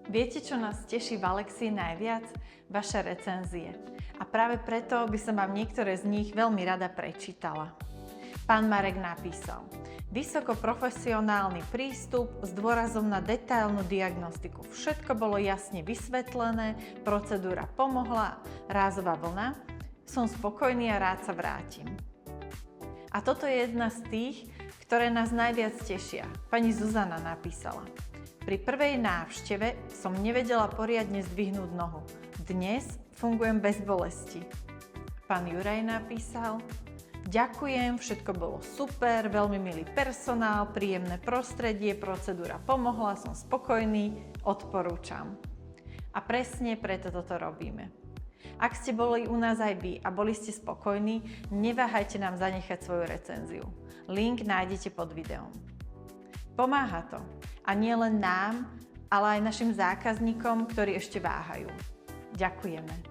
Viete, čo nás teší v Alexii najviac? Vaše recenzie. A práve preto by som vám niektoré z nich veľmi rada prečítala. Pán Marek napísal: vysoko profesionálny prístup s dôrazom na detailnú diagnostiku. Všetko bolo jasne vysvetlené, procedúra pomohla, rázová vlna. Som spokojný a rád sa vrátim. A toto je jedna z tých, ktoré nás najviac tešia. Pani Zuzana napísala: pri prvej návšteve som nevedela poriadne zdvihnúť nohu. Dnes fungujem bez bolesti. Pán Juraj napísal: ďakujem, všetko bolo super, veľmi milý personál, príjemné prostredie, procedúra pomohla, som spokojný, odporúčam. A presne preto toto robíme. Ak ste boli u nás aj vy a boli ste spokojní, neváhajte nám zanechať svoju recenziu. Link nájdete pod videom. Pomáha to. A nie len nám, ale aj našim zákazníkom, ktorí ešte váhajú. Ďakujeme.